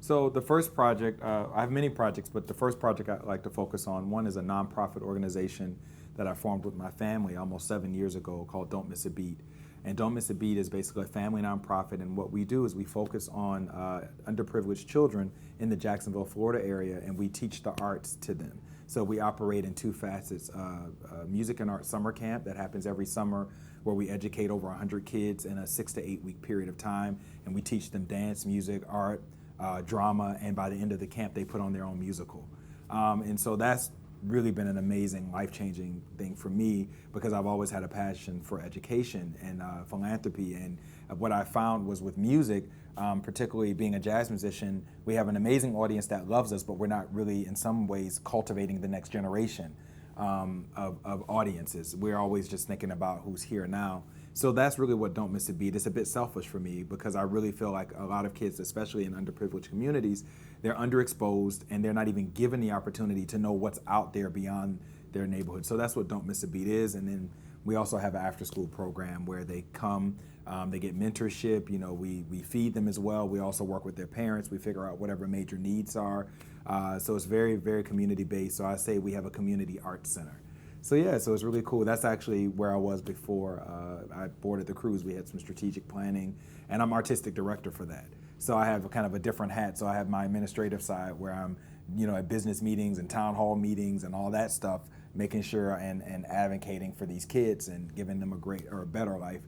So the first project, I have many projects, but the first project I like to focus on, one is a nonprofit organization that I formed with my family almost 7 years ago called Don't Miss a Beat. And Don't Miss a Beat is basically a family nonprofit, and what we do is we focus on underprivileged children in the Jacksonville, Florida area, and we teach the arts to them. So we operate in two facets, music and art summer camp that happens every summer where we educate over 100 kids in a 6 to 8 week period of time, and we teach them dance, music, art, drama, and by the end of the camp they put on their own musical. And so that's really been an amazing, life-changing thing for me because I've always had a passion for education and philanthropy. And what I found was with music, particularly being a jazz musician, we have an amazing audience that loves us, but we're not really, in some ways, cultivating the next generation of audiences. We're always just thinking about who's here now. So that's really what Don't Miss a Beat. It's a bit selfish for me because I really feel like a lot of kids, especially in underprivileged communities, they're underexposed and they're not even given the opportunity to know what's out there beyond their neighborhood. So that's what Don't Miss a Beat is. And then we also have an after-school program where they come, they get mentorship. You know, we feed them as well. We also work with their parents. We figure out whatever major needs are. So it's very, very community-based. So I say we have a community arts center. So yeah, so it's really cool. That's actually where I was before I boarded the cruise. We had some strategic planning, and I'm artistic director for that. So I have kind of a different hat. So I have my administrative side where I'm, you know, at business meetings and town hall meetings and all that stuff, making sure and advocating for these kids and giving them a great or a better life.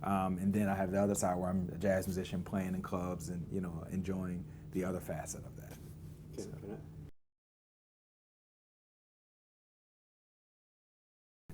And then I have the other side where I'm a jazz musician playing in clubs and, you know, enjoying the other facet of that. Okay. So.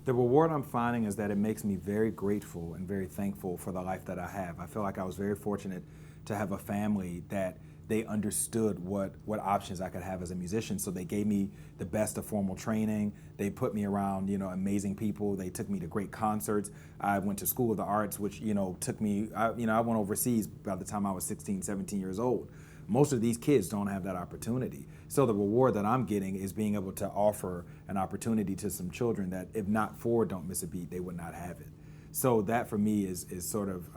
The reward I'm finding is that it makes me very grateful and very thankful for the life that I have. I feel like I was very fortunate to have a family that they understood what options I could have as a musician. So they gave me the best of formal training. They put me around, you know, amazing people. They took me to great concerts. I went to School of the Arts, which, you know, took me, I went overseas by the time I was 16, 17 years old. Most of these kids don't have that opportunity. So the reward that I'm getting is being able to offer an opportunity to some children that if not for Don't Miss a Beat, they would not have it. So that for me is sort of,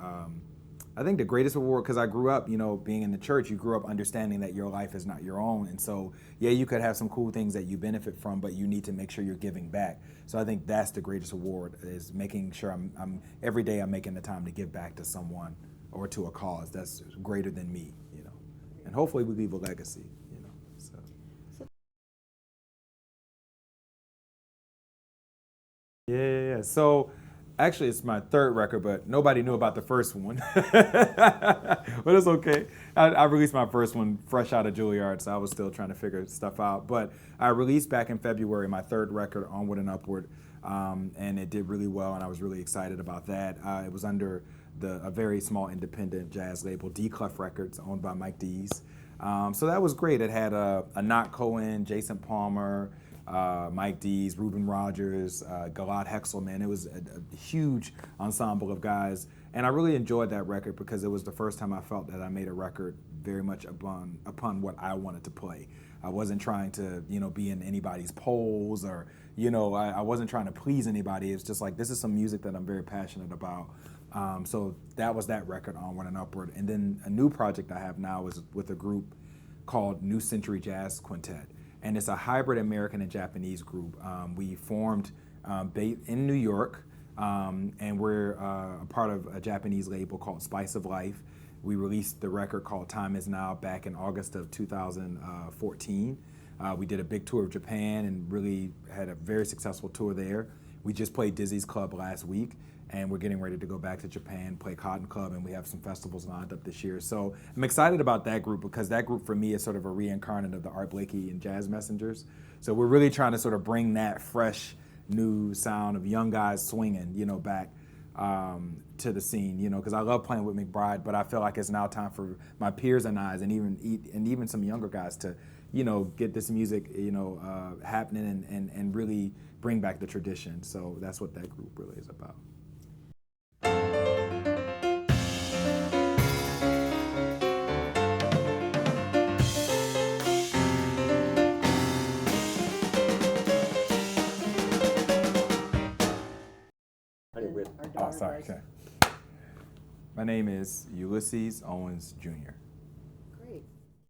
I think the greatest reward, because I grew up, you know, being in the church, you grew up understanding that your life is not your own. And so, yeah, you could have some cool things that you benefit from, but you need to make sure you're giving back. So I think that's the greatest reward, is making sure I'm every day I'm making the time to give back to someone or to a cause that's greater than me, you know. And hopefully we leave a legacy, you know. So. Yeah. So actually it's my third record, but nobody knew about the first one. But it's okay. I released my first one fresh out of Juilliard, so I was still trying to figure stuff out. But I released back in February my third record, Onward and Upward, and it did really well, and I was really excited about that. It was under a very small independent jazz label, D Clef Records, owned by Mike Dees. So that was great. It had Anat Cohen, Jason Palmer, Mike Dees, Reuben Rogers, Gilad Hexelman. It was a huge ensemble of guys. And I really enjoyed that record because it was the first time I felt that I made a record very much upon what I wanted to play. I wasn't trying to, you know, be in anybody's polls or, you know, I wasn't trying to please anybody. It's just like, this is some music that I'm very passionate about. So that was that record, Onward and Upward. And then a new project I have now is with a group called New Century Jazz Quintet. And it's a hybrid American and Japanese group. We formed in New York, and we're a part of a Japanese label called Spice of Life. We released the record called Time Is Now back in August of 2014. We did a big tour of Japan and really had a very successful tour there. We just played Dizzy's Club last week, and we're getting ready to go back to Japan, play Cotton Club, and we have some festivals lined up this year. So I'm excited about that group because that group for me is sort of a reincarnate of the Art Blakey and Jazz Messengers. So we're really trying to sort of bring that fresh, new sound of young guys swinging, you know, back to the scene, you know, because I love playing with McBride, but I feel like it's now time for my peers and I, and even some younger guys to, you know, get this music, you know, happening and really bring back the tradition. So that's what that group really is about. Oh, sorry. Okay. My name is Ulysses Owens, Jr.